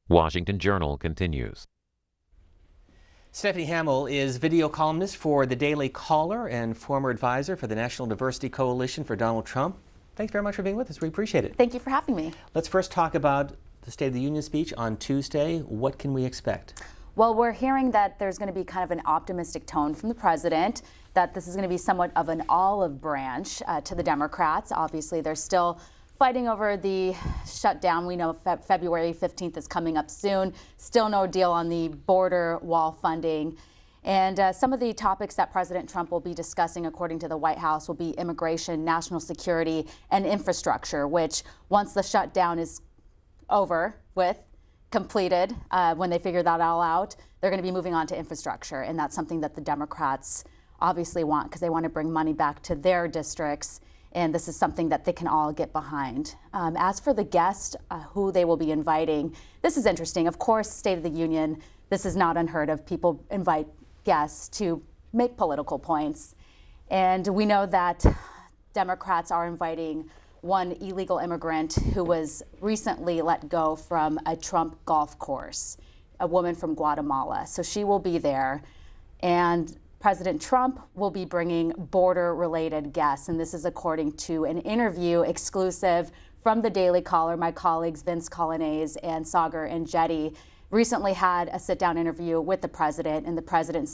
Washington Journal continues. Stephanie Hamill is video columnist for the Daily Caller and former advisor for the National Diversity Coalition for Donald Trump. Thanks very much for being with us. We appreciate it. Thank you for having me. Let's first talk about the State of the Union speech on Tuesday. What can we expect? Well, we're hearing that there's going to be kind of an optimistic tone from the president, that this is going to be somewhat of an olive branch to the Democrats. Obviously, they're still fighting over the shutdown. We know February 15th is coming up soon. Still no deal on the border wall funding. And some of the topics that President Trump will be discussing, according to the White House, will be immigration, national security, and infrastructure, which once the shutdown is over with, completed, when they figure that all out, they're going to be moving on to infrastructure. And that's something that the Democrats obviously want, because they want to bring money back to their districts. And this is something that they can all get behind. As for the guest, who they will be inviting, this is interesting. Of course, State of the Union, this is not unheard of. People invite guests to make political points. And we know that Democrats are inviting one illegal immigrant who was recently let go from a Trump golf course, a woman from Guatemala. So she will be there. And President Trump will be bringing border-related guests, and this is according to an interview exclusive from the Daily Caller. My colleagues Vince Colonnese and Sagar and Jetty recently had a sit-down interview with the president, and the president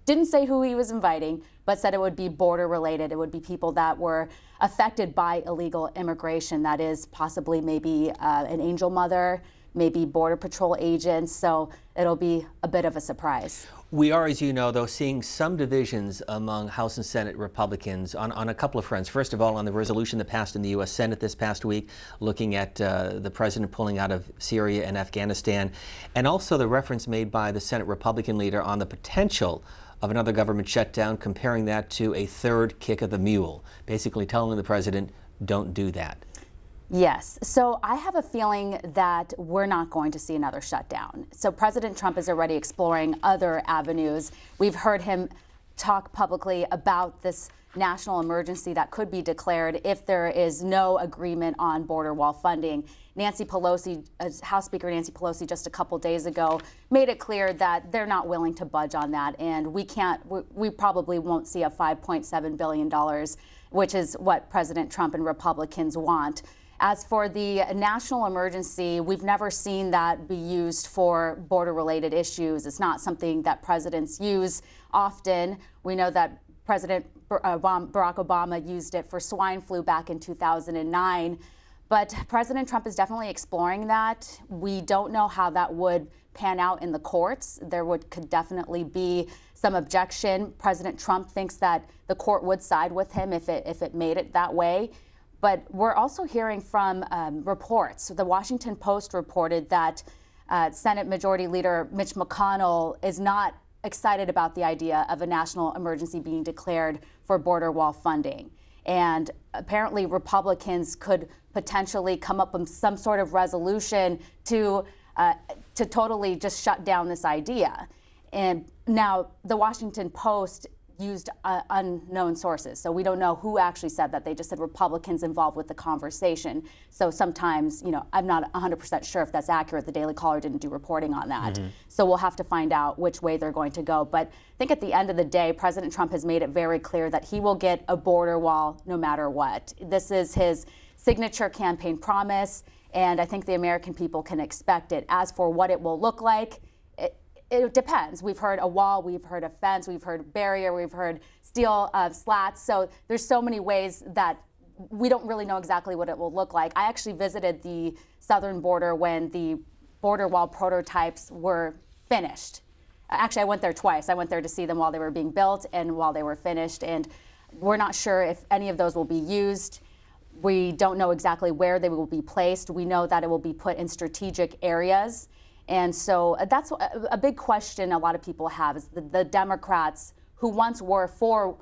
didn't say who he was inviting, but said it would be border-related. It would be people that were affected by illegal immigration, that is possibly maybe an angel mother, maybe Border Patrol agents, so it'll be a bit of a surprise. We are, as you know, though, seeing some divisions among House and Senate Republicans on a couple of fronts. First of all, on the resolution that passed in the U.S. Senate this past week, looking at the president pulling out of Syria and Afghanistan, and also the reference made by the Senate Republican leader on the potential of another government shutdown, comparing that to a third kick of the mule, basically telling the president, don't do that. Yes. So I have a feeling that we're not going to see another shutdown. So President Trump is already exploring other avenues. We've heard him talk publicly about this national emergency that could be declared if there is no agreement on border wall funding. Nancy Pelosi, House Speaker Nancy Pelosi, just a couple days ago made it clear that they're not willing to budge on that, and we probably won't see a $5.7 billion, which is what President Trump and Republicans want. As for the national emergency, we've never seen that be used for border-related issues. It's not something that presidents use often. We know that President Barack Obama used it for swine flu back in 2009. But President Trump is definitely exploring that. We don't know how that would pan out in the courts. There could definitely be some objection. President Trump thinks that the court would side with him if it made it that way. But we're also hearing from reports. The Washington Post reported that Senate Majority Leader Mitch McConnell is not excited about the idea of a national emergency being declared for border wall funding. And apparently Republicans could potentially come up with some sort of resolution to totally just shut down this idea. And now the Washington Post used unknown sources. So we don't know who actually said that. They just said Republicans involved with the conversation. So sometimes, I'm not 100% sure if that's accurate. The Daily Caller didn't do reporting on that. So we'll have to find out which way they're going to go. But I think at the end of the day, President Trump has made it very clear that he will get a border wall no matter what. This is his signature campaign promise, and I think the American people can expect it. As for what it will look like, it depends. We've heard a wall, we've heard a fence, we've heard barrier, we've heard steel slats. So there's so many ways that we don't really know exactly what it will look like. I actually visited the southern border when the border wall prototypes were finished. Actually, I went there twice. I went there to see them while they were being built and while they were finished. And we're not sure if any of those will be used. We don't know exactly where they will be placed. We know that it will be put in strategic areas. And so that's a big question a lot of people have, is the Democrats who once were for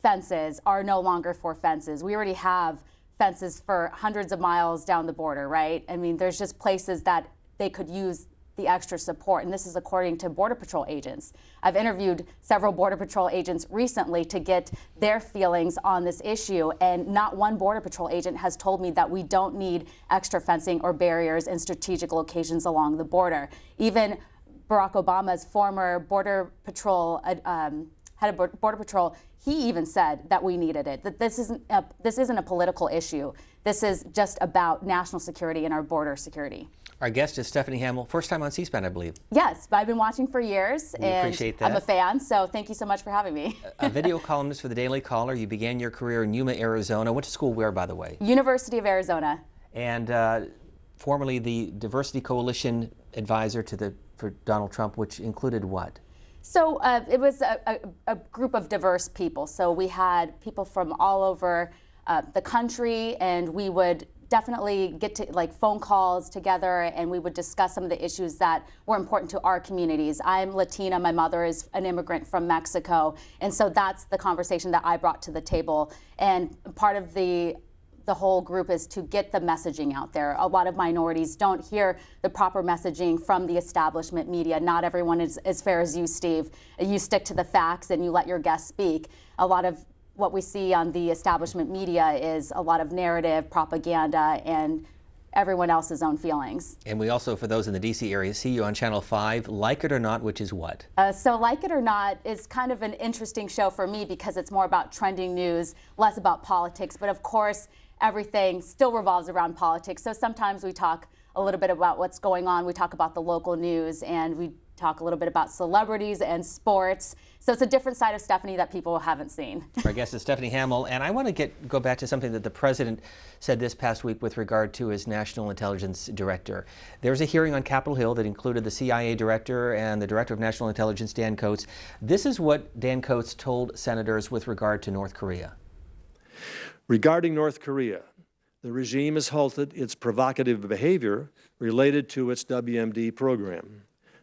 fences are no longer for fences. We already have fences for hundreds of miles down the border, right? I mean, there's just places that they could use the extra support. And this is according to Border Patrol agents. I've interviewed several Border Patrol agents recently to get their feelings on this issue, and not one Border Patrol agent has told me that we don't need extra fencing or barriers in strategic locations along the border. Even Barack Obama's former Border Patrol head of Border Patrol, he even said that we needed it, that this isn't a political issue. This is just about national security and our border security. Our guest is Stephanie Hamill, first time on C-SPAN, I believe. Yes, I've been watching for years, and appreciate that. I'm a fan, so thank you so much for having me. A video columnist for the Daily Caller. You began your career in Yuma, Arizona. Went to school where, by the way? University of Arizona. And formerly the Diversity Coalition advisor for Donald Trump, which included what? So it was a group of diverse people. So we had people from all over the country, and we would definitely get to phone calls together, and we would discuss some of the issues that were important to our communities. I'm Latina, my mother is an immigrant from Mexico, and so that's the conversation that I brought to the table. And part of the whole group is to get the messaging out there. A lot of minorities don't hear the proper messaging from the establishment media. Not everyone is as fair as you, Steve. You stick to the facts and you let your guests speak. A lot of what we see on the establishment media is a lot of narrative, propaganda, and everyone else's own feelings. And we also, for those in the D.C. area, see you on Channel 5, Like It or Not, which is what? So Like It or Not is kind of an interesting show for me because it's more about trending news, less about politics. But of course, everything still revolves around politics. So sometimes we talk a little bit about what's going on. We talk about the local news, and we talk a little bit about celebrities and sports. So it's a different side of Stephanie that people haven't seen. Our guest is Stephanie Hamill, and I want to go back to something that the president said this past week with regard to his national intelligence director. There was a hearing on Capitol Hill that included the CIA director and the director of national intelligence, Dan Coats. This is what Dan Coats told senators with regard to North Korea. Regarding North Korea, the regime has halted its provocative behavior related to its WMD program.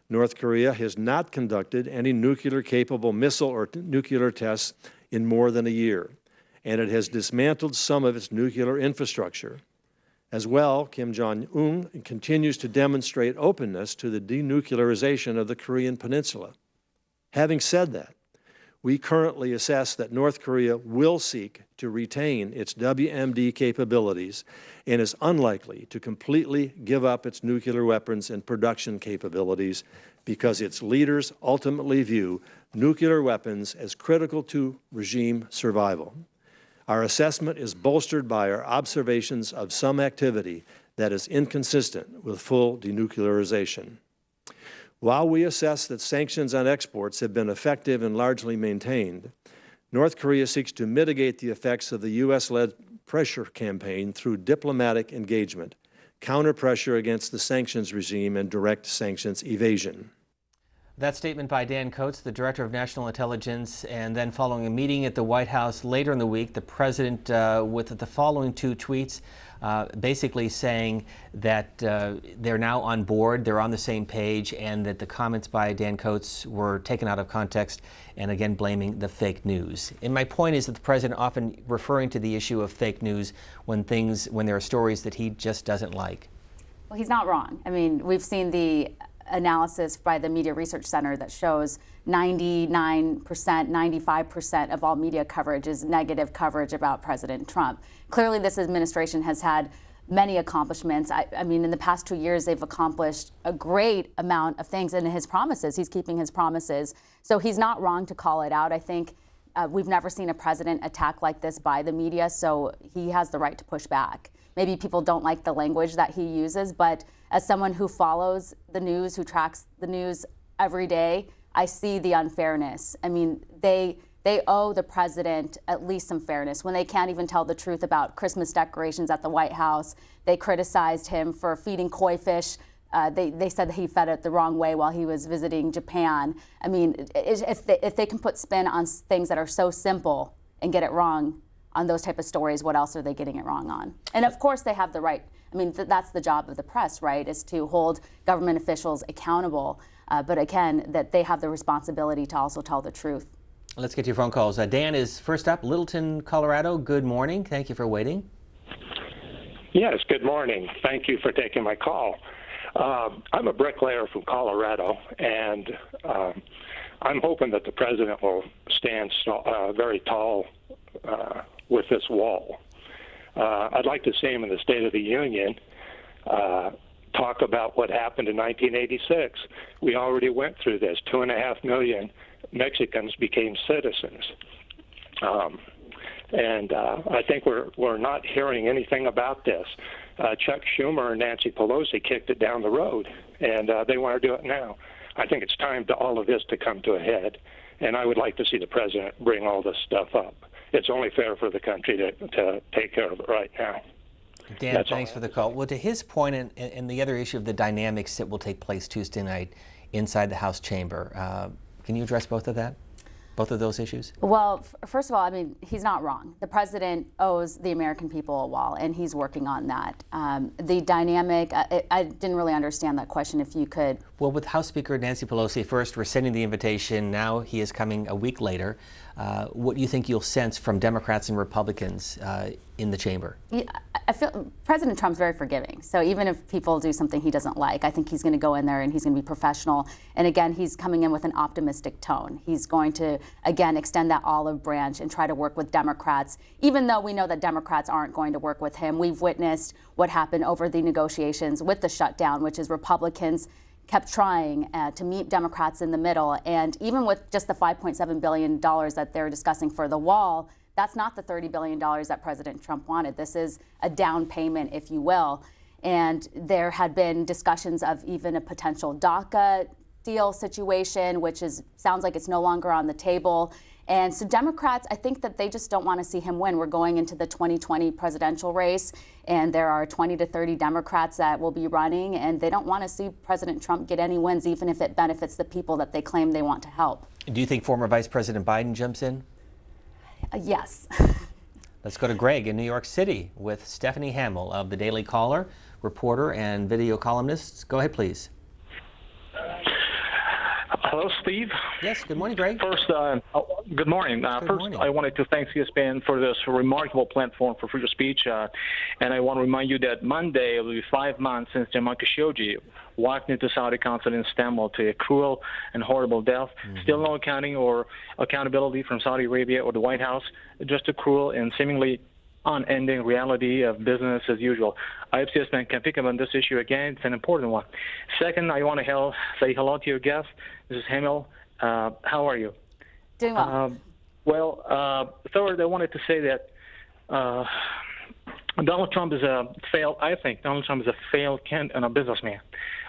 North Korea has not conducted any nuclear-capable missile or nuclear tests in more than a year, and it has dismantled some of its nuclear infrastructure. As well, Kim Jong-un continues to demonstrate openness to the denuclearization of the Korean Peninsula. Having said that, we currently assess that North Korea will seek to retain its WMD capabilities and is unlikely to completely give up its nuclear weapons and production capabilities because its leaders ultimately view nuclear weapons as critical to regime survival. Our assessment is bolstered by our observations of some activity that is inconsistent with full denuclearization. While we assess that sanctions on exports have been effective and largely maintained, North Korea seeks to mitigate the effects of the U.S.-led pressure campaign through diplomatic engagement, counter-pressure against the sanctions regime, and direct sanctions evasion. That statement by Dan Coats, the Director of National Intelligence, and then following a meeting at the White House later in the week, the President with the following two tweets basically saying that they're now on board, they're on the same page, and that the comments by Dan Coats were taken out of context, and again blaming the fake news. And my point is that the President often referring to the issue of fake news when there are stories that he just doesn't like. Well, he's not wrong. I mean, we've seen the analysis by the Media Research Center that shows 99%, 95% of all media coverage is negative coverage about President Trump. Clearly, this administration has had many accomplishments. I mean, in the past 2 years, they've accomplished a great amount of things, and his promises, he's keeping his promises. So he's not wrong to call it out. I think we've never seen a president attacked like this by the media, so he has the right to push back. Maybe people don't like the language that he uses, but as someone who follows the news, who tracks the news every day, I see the unfairness. I mean, they owe the president at least some fairness. When they can't even tell the truth about Christmas decorations at the White House, they criticized him for feeding koi fish. They said that he fed it the wrong way while he was visiting Japan. I mean, if they can put spin on things that are so simple and get it wrong on those type of stories, what else are they getting it wrong on? And of course they have the right. I mean, that's the job of the press, right, is to hold government officials accountable. But again, that they have the responsibility to also tell the truth. Let's get to your phone calls. Dan is first up, Littleton, Colorado. Good morning. Thank you for waiting. Yes, good morning. Thank you for taking my call. I'm a bricklayer from Colorado, and I'm hoping that the president will stand very tall with this wall. I'd like to see him in the State of the Union talk about what happened in 1986. We already went through this. 2.5 million Mexicans became citizens. And I think we're not hearing anything about this. Chuck Schumer and Nancy Pelosi kicked it down the road, and they want to do it now. I think it's time to all of this to come to a head, and I would like to see the president bring all this stuff up. It's only fair for the country to take care of it right now. Dan, thanks for the call. Well, to his point, and the other issue of the dynamics that will take place Tuesday night inside the House chamber, can you address both of those issues? Well, first of all, I mean, he's not wrong. The president owes the American people a wall, and he's working on that. The dynamic, I didn't really understand that question, if you could. Well, with House Speaker Nancy Pelosi first rescinding the invitation, now he is coming a week later. What do you think you'll sense from Democrats and Republicans in the chamber? Yeah, I feel President Trump's very forgiving. So even if people do something he doesn't like, I think he's going to go in there and he's going to be professional. And again, he's coming in with an optimistic tone. He's going to, again, extend that olive branch and try to work with Democrats, even though we know that Democrats aren't going to work with him. We've witnessed what happened over the negotiations with the shutdown, which is Republicans kept trying to meet Democrats in the middle. And even with just the $5.7 billion that they're discussing for the wall, that's not the $30 billion that President Trump wanted. This is a down payment, if you will. And there had been discussions of even a potential DACA deal situation, which sounds like it's no longer on the table. And so Democrats, I think that they just don't want to see him win. We're going into the 2020 presidential race, and there are 20 to 30 Democrats that will be running, and they don't want to see President Trump get any wins, even if it benefits the people that they claim they want to help. Do you think former Vice President Biden jumps in? Yes. Let's go to Greg in New York City with Stephanie Hamill of the Daily Caller, reporter and video columnist. Go ahead, please. Hello, Steve. Yes, good morning, Greg. First, good morning. First, I wanted to thank CSPN for this remarkable platform for freedom of speech. And I want to remind you that Monday it will be 5 months since Jamal Khashoggi walked into Saudi consulate in Istanbul to a cruel and horrible death. Still no accounting or accountability from Saudi Arabia or the White House. Just a cruel and seemingly unending reality of business as usual. I hope CSPN can pick up on this issue again. It's an important one. Second, I want to say hello to your guest, Mrs. Hamill. How are you? Doing well. Third, I wanted to say that Donald Trump is a failed businessman.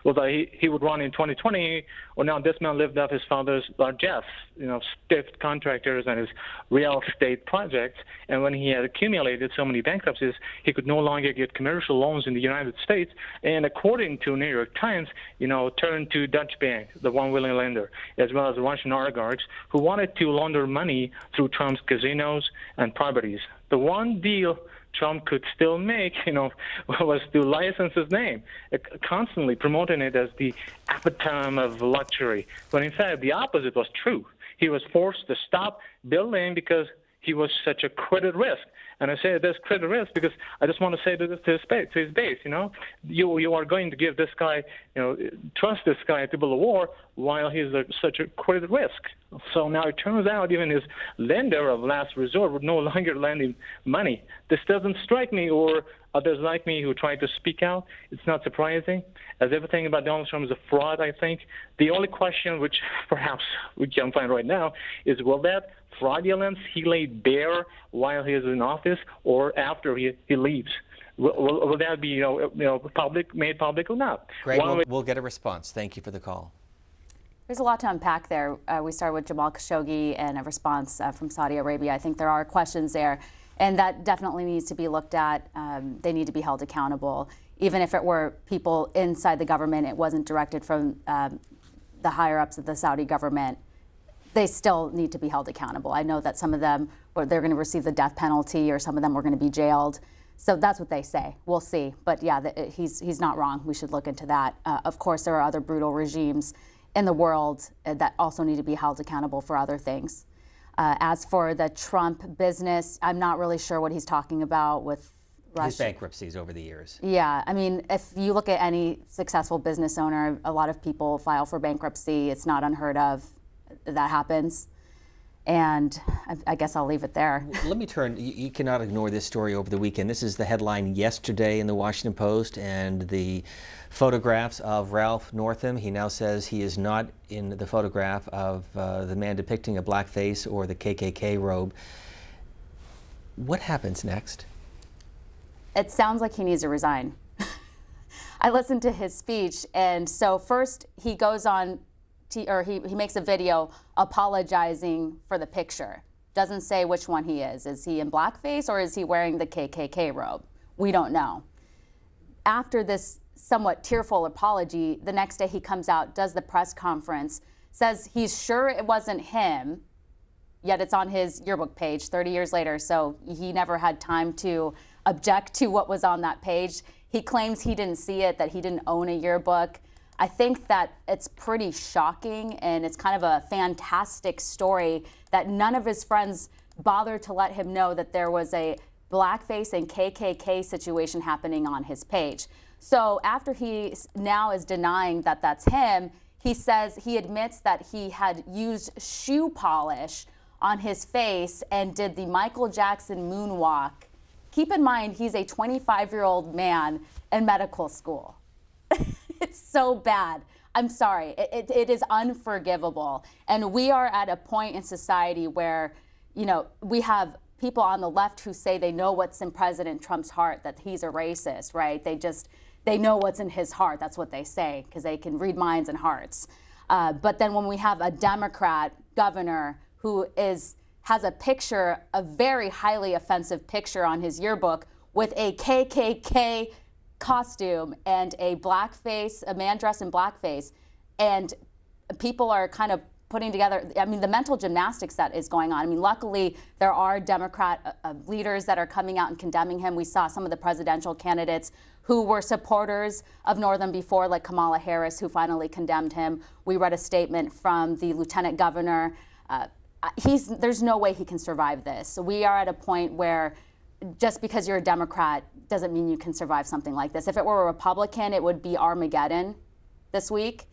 Whether he would run in 2020, or now this man lived up his father's largesse, stiff contractors and his real estate projects. And when he had accumulated so many bankruptcies, he could no longer get commercial loans in the United States. And according to New York Times, turned to Dutch Bank, the one willing lender, as well as Russian oligarchs who wanted to launder money through Trump's casinos and properties. The one deal Trump could still make, was to license his name, constantly promoting it as the epitome of luxury. But in fact, the opposite was true. He was forced to stop building because he was such a credit risk. And I say this credit risk because I just want to say to his base, you are going to give this guy, trust this guy to build a war while he's such a credit risk. So now it turns out even his lender of last resort would no longer lend him money. This doesn't strike me or others like me who try to speak out. It's not surprising, as everything about Donald Trump is a fraud, I think. The only question which perhaps we can find right now is, will that fraudulence he laid bare while he is in office or after he leaves? Will that be made public or not? Greg, we'll get a response. Thank you for the call. There's a lot to unpack there. We started with Jamal Khashoggi and a response from Saudi Arabia. I think there are questions there, and that definitely needs to be looked at. They need to be held accountable. Even if it were people inside the government, it wasn't directed from the higher-ups of the Saudi government, they still need to be held accountable. I know that some of them, they're going to receive the death penalty, or some of them are going to be jailed. So that's what they say. We'll see. But yeah, he's not wrong. We should look into that. Of course, there are other brutal regimes in the world that also need to be held accountable for other things. As for the Trump business, I'm not really sure what he's talking about with His bankruptcies over the years. Yeah, I mean, if you look at any successful business owner, a lot of people file for bankruptcy. It's not unheard of. That happens. And I guess I'll leave it there. Let me turn, you cannot ignore this story over the weekend. This is the headline yesterday in the Washington Post, and the photographs of Ralph Northam. He now says he is not in the photograph of the man depicting a blackface or the KKK robe. What happens next? It sounds like he needs to resign. I listened to his speech, and so first he goes on, he makes a video apologizing for the picture. Doesn't say which one he is. Is he in blackface or is he wearing the KKK robe? We don't know. After this somewhat tearful apology, the next day he comes out, does the press conference, says he's sure it wasn't him, yet it's on his yearbook page 30 years later, so he never had time to object to what was on that page. He claims he didn't see it, that he didn't own a yearbook. I think that it's pretty shocking, and it's kind of a fantastic story that none of his friends bothered to let him know that there was a blackface and KKK situation happening on his page. So after he now is denying that that's him, he says he admits that he had used shoe polish on his face and did the Michael Jackson moonwalk. Keep in mind, he's a 25-year-old man in medical school. It's so bad. I'm sorry. It is unforgivable. And we are at a point in society where, you know, we have people on the left who say they know what's in President Trump's heart, that he's a racist, right? They know what's in his heart. That's what they say, because they can read minds and hearts. But then when we have a Democrat governor who has a picture, a very highly offensive picture on his yearbook with a KKK costume and a blackface, a man dressed in blackface, and people are kind of putting together, I mean, the mental gymnastics that is going on. I mean, luckily, there are Democrat leaders that are coming out and condemning him. We saw some of the presidential candidates who were supporters of Northam before, like Kamala Harris, who finally condemned him. We read a statement from the lieutenant governor. There's no way he can survive this. So we are at a point where just because you're a Democrat doesn't mean you can survive something like this. If it were a Republican, it would be Armageddon this week.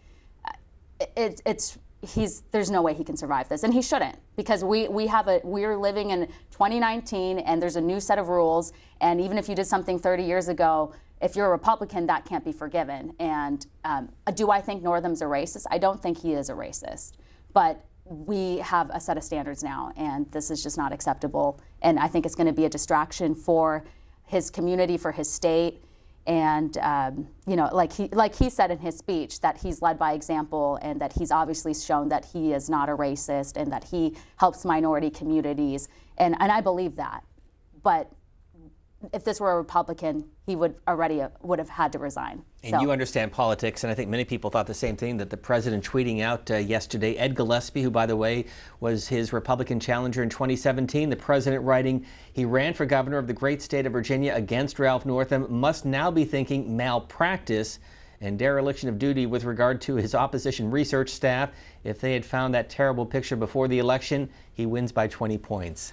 There's no way he can survive this, and he shouldn't, because we're living in 2019, and there's a new set of rules. And even if you did something 30 years ago, if you're a Republican, that can't be forgiven. And do I think Northam's a racist? I don't think he is a racist, but we have a set of standards now, and this is just not acceptable. And I think it's going to be a distraction for his community, for his state. And you know, like he said in his speech, that he's led by example, and that he's obviously shown that he is not a racist, and that he helps minority communities. And I believe that. But if this were a Republican, he would have had to resign. And you understand politics, and I think many people thought the same thing, that the president tweeting out yesterday, Ed Gillespie, who, by the way, was his Republican challenger in 2017, the president writing, he ran for governor of the great state of Virginia against Ralph Northam, must now be thinking malpractice and dereliction of duty with regard to his opposition research staff. If they had found that terrible picture before the election, he wins by 20 points.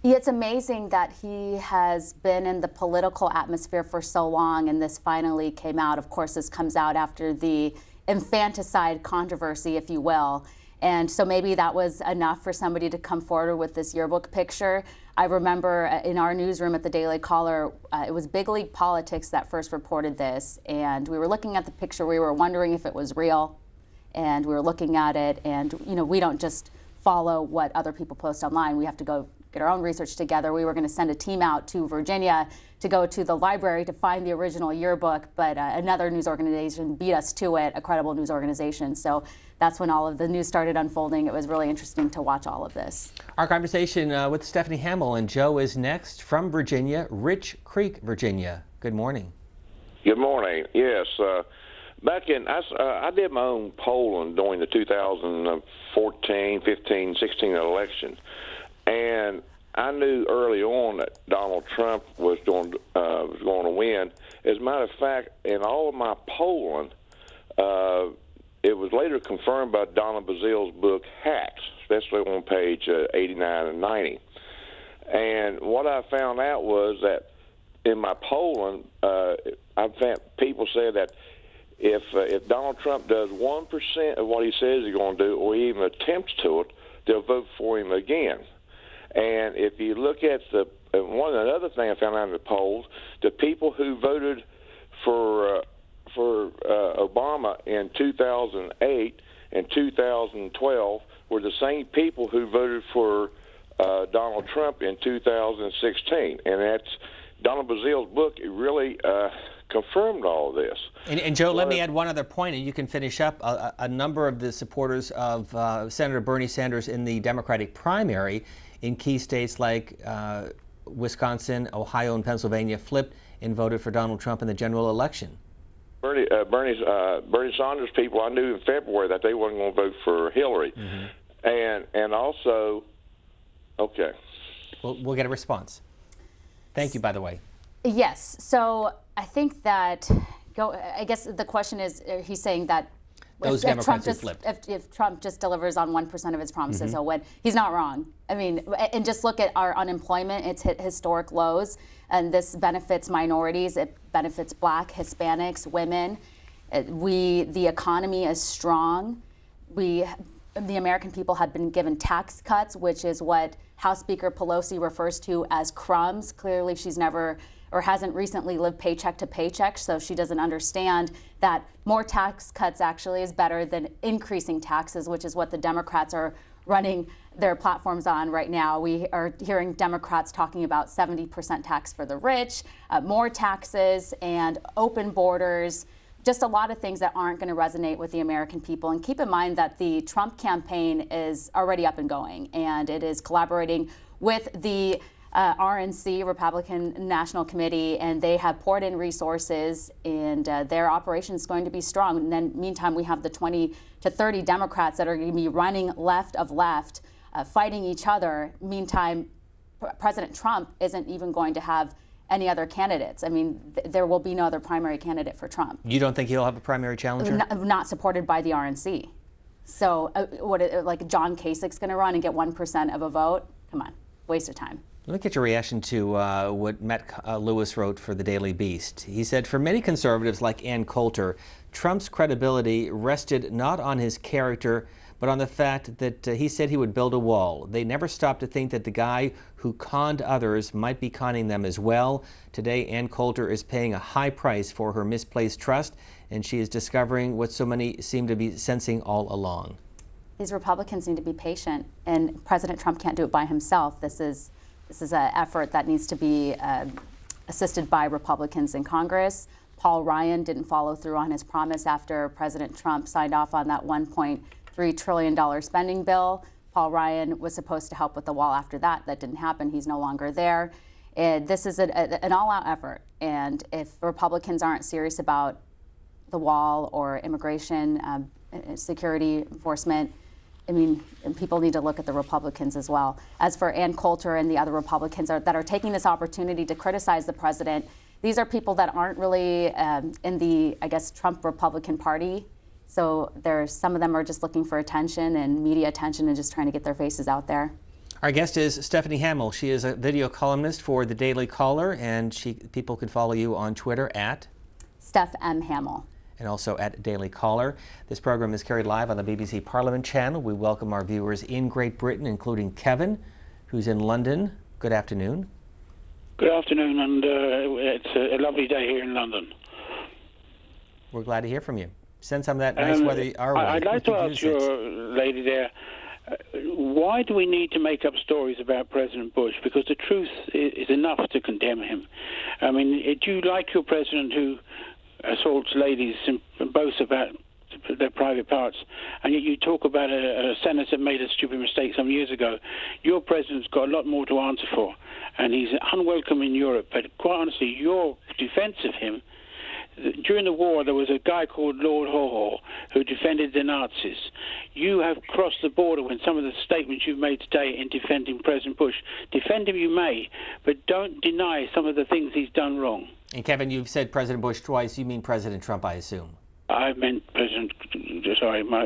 It's amazing that he has been in the political atmosphere for so long, and this finally came out. Of course, this comes out after the infanticide controversy, if you will. And so maybe that was enough for somebody to come forward with this yearbook picture. I remember in our newsroom at the Daily Caller, it was Big League Politics that first reported this. And we were looking at the picture. We were wondering if it was real. And we were looking at it. And, you know, we don't just follow what other people post online. We have to go get our own research together. We were going to send a team out to Virginia to go to the library to find the original yearbook, but another news organization beat us to it, a credible news organization. So that's when all of the news started unfolding. It was really interesting to watch all of this. Our conversation with Stephanie Hamill and Joe is next from Virginia, Rich Creek, Virginia. Good morning. Good morning. Yes. Back in, I did my own polling during the 2014, 15, 16 election. And I knew early on that Donald Trump was going to win. As a matter of fact, in all of my polling, it was later confirmed by Donna Bazille's book, Hacks, especially on page 89 and 90. And what I found out was that in my polling, I've had people say that if Donald Trump does 1% of what he says he's going to do, or even attempts to it, they'll vote for him again. And if you look at another thing I found out in the polls, the people who voted for Obama in 2008 and 2012 were the same people who voted for Donald Trump in 2016, and that's Donald Bazille's book. It really confirmed all of this. And Joe, let me add one other point, and you can finish up. A number of the supporters of Senator Bernie Sanders in the Democratic primary in key states like Wisconsin, Ohio, and Pennsylvania flipped and voted for Donald Trump in the general election. Bernie Sanders people, I knew in February that they weren't going to vote for Hillary, and also, okay. We'll get a response. Thank you, by the way. Yes. So I think that I guess the question is, he's saying that those Democrats have flipped. If Trump just delivers on 1% of his promises, he'll win. He's not wrong. I mean, and just look at our unemployment. It's hit historic lows, and this benefits minorities. It benefits Black, Hispanics, women. The economy is strong. The American people have been given tax cuts, which is what House Speaker Pelosi refers to as crumbs. Clearly, she's never or hasn't recently lived paycheck to paycheck, so she doesn't understand that more tax cuts actually is better than increasing taxes, which is what the Democrats are running their platforms on right now. We are hearing Democrats talking about 70% tax for the rich, more taxes, and open borders. Just a lot of things that aren't going to resonate with the American people. And keep in mind that the Trump campaign is already up and going, and it is collaborating with the RNC, Republican National Committee, and they have poured in resources, and their operation is going to be strong. And then meantime, we have the 20 to 30 Democrats that are going to be running left of left, fighting each other. Meantime, President Trump isn't even going to have any other candidates. I mean, there will be no other primary candidate for Trump. You don't think he'll have a primary challenger? Not supported by the RNC. So like John Kasich's going to run and get 1% of a vote? Come on, waste of time. Let me get your reaction to what Matt Lewis wrote for the Daily Beast. He said, for many conservatives like Ann Coulter, Trump's credibility rested not on his character, but on the fact that he said he would build a wall. They never stopped to think that the guy who conned others might be conning them as well. Today, Ann Coulter is paying a high price for her misplaced trust, and she is discovering what so many seem to be sensing all along. These Republicans need to be patient, and President Trump can't do it by himself. This is an effort that needs to be assisted by Republicans in Congress. Paul Ryan didn't follow through on his promise after President Trump signed off on that $1.3 trillion spending bill. Paul Ryan was supposed to help with the wall after that. That didn't happen. He's no longer there. This is an all-out effort. And if Republicans aren't serious about the wall or immigration, security enforcement, I mean, people need to look at the Republicans as well. As for Ann Coulter and the other Republicans that are taking this opportunity to criticize the president, these are people that aren't really in the, I guess, Trump Republican Party. So some of them are just looking for attention and media attention and just trying to get their faces out there. Our guest is Stephanie Hamill. She is a video columnist for the Daily Caller, and people can follow you on Twitter at Steph M. Hamill. And also at Daily Caller. This program is carried live on the BBC Parliament channel. We welcome our viewers in Great Britain, including Kevin, who's in London. Good afternoon. Good afternoon, and it's a lovely day here in London. We're glad to hear from you. Send some of that nice weather our way. I'd like to ask your lady there, why do we need to make up stories about President Bush? Because the truth is enough to condemn him. I mean, do you like your president who assaults ladies and boasts about their private parts, and yet you talk about a senator made a stupid mistake some years ago? Your president's got a lot more to answer for, and he's unwelcome in Europe. But quite honestly, your defense of him, during the war, there was a guy called Lord Haw who defended the Nazis. You have crossed the border when some of the statements you've made today in defending President Bush. Defend him you may, but don't deny some of the things he's done wrong. And Kevin, you've said President Bush twice. You mean President Trump, I assume. I meant President. Sorry, my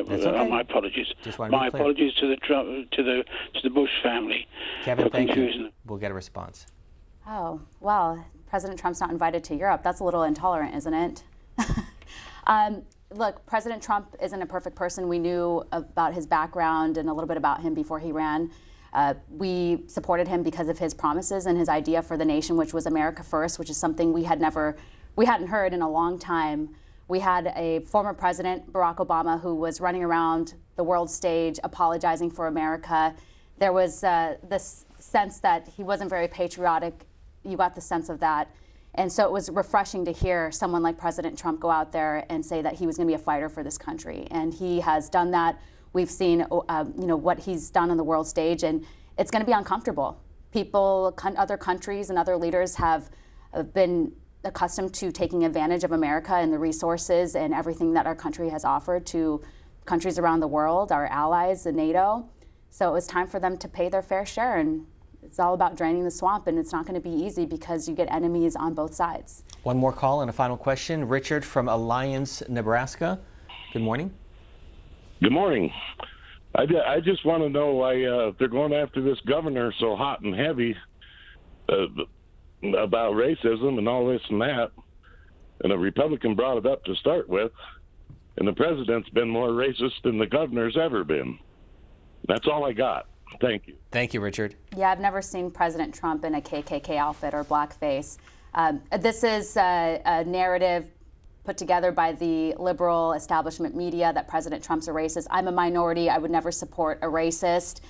apologies. My apologies to the Bush family. Kevin, for thank confusing you. We'll get a response. Oh well, President Trump's not invited to Europe. That's a little intolerant, isn't it? Look, President Trump isn't a perfect person. We knew about his background and a little bit about him before he ran. We supported him because of his promises and his idea for the nation, which was America First, which is something we hadn't heard in a long time. We had a former president, Barack Obama, who was running around the world stage apologizing for America. There was this sense that he wasn't very patriotic. You got the sense of that. And so it was refreshing to hear someone like President Trump go out there and say that he was going to be a fighter for this country. And he has done that. We've seen what he's done on the world stage, and it's going to be uncomfortable. People, other countries and other leaders have been accustomed to taking advantage of America and the resources and everything that our country has offered to countries around the world, our allies in NATO. So it was time for them to pay their fair share, and it's all about draining the swamp, and it's not going to be easy because you get enemies on both sides. One more call and a final question. Richard from Alliance, Nebraska. Good morning. Good morning. I just want to know why they're going after this governor so hot and heavy about racism and all this and that. And a Republican brought it up to start with, and the president's been more racist than the governor's ever been. That's all I got. Thank you. Thank you, Richard. Yeah, I've never seen President Trump in a KKK outfit or blackface. This is a narrative put together by the liberal establishment media that President Trump's a racist. I'm a minority. I would never support a racist.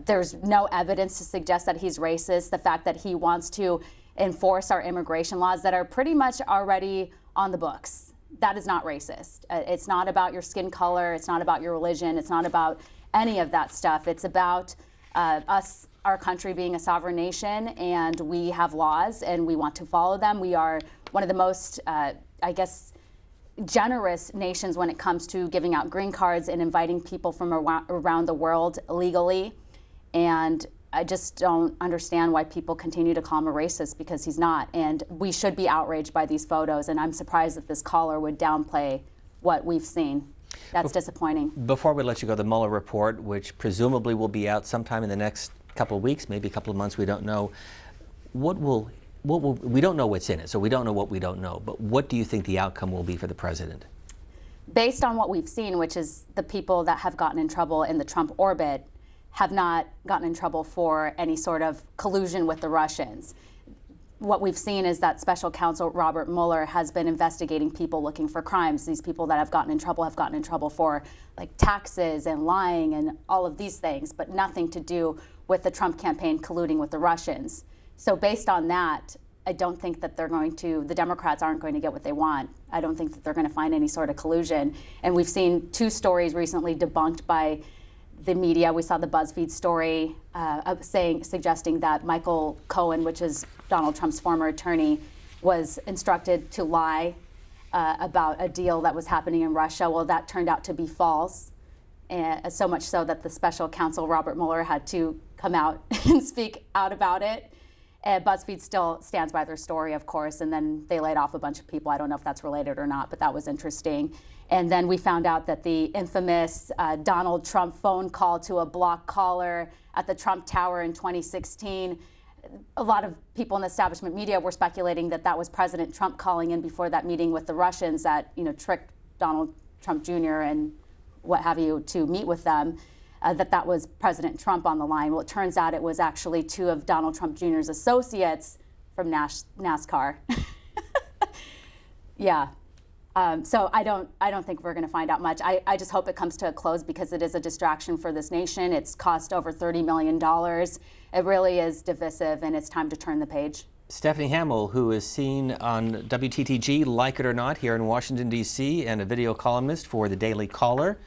There's no evidence to suggest that he's racist. The fact that he wants to enforce our immigration laws that are pretty much already on the books, that is not racist. It's not about your skin color. It's not about your religion. It's not about any of that stuff. It's about our country being a sovereign nation, and we have laws, and we want to follow them. We are one of the most, generous nations when it comes to giving out green cards and inviting people from around the world legally. And I just don't understand why people continue to call him a racist, because he's not. And we should be outraged by these photos. And I'm surprised that this caller would downplay what we've seen. That's disappointing. Before we let you go, the Mueller report, which presumably will be out sometime in the next couple of weeks, maybe a couple of months, we don't know. We don't know what's in it, so we don't know what we don't know. But what do you think the outcome will be for the president? Based on what we've seen, which is the people that have gotten in trouble in the Trump orbit have not gotten in trouble for any sort of collusion with the Russians. What we've seen is that special counsel Robert Mueller has been investigating people looking for crimes. These people that have gotten in trouble for like taxes and lying and all of these things, but nothing to do with the Trump campaign colluding with the Russians. So based on that, I don't think that the Democrats aren't going to get what they want. I don't think that they're going to find any sort of collusion. And we've seen two stories recently debunked by the media. We saw the BuzzFeed story suggesting that Michael Cohen, which is Donald Trump's former attorney, was instructed to lie about a deal that was happening in Russia. Well, that turned out to be false, so much so that the special counsel Robert Mueller had to come out and speak out about it. BuzzFeed still stands by their story, of course, and then they laid off a bunch of people. I don't know if that's related or not, but that was interesting. And then we found out that the infamous Donald Trump phone call to a block caller at the Trump Tower in 2016, a lot of people in the establishment media were speculating that that was President Trump calling in before that meeting with the Russians that, tricked Donald Trump Jr. and what have you to meet with them. That was President Trump on the line. Well, it turns out it was actually two of Donald Trump Jr.'s associates from NASCAR. Yeah. So I don't think we're going to find out much. I just hope it comes to a close, because it is a distraction for this nation. It's cost over $30 million. It really is divisive, and it's time to turn the page. Stephanie Hamill, who is seen on WTTG, like it or not, here in Washington, D.C., and a video columnist for the Daily Caller.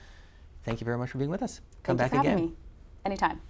Thank you very much for being with us. Come back again. Thank you for having me. Anytime.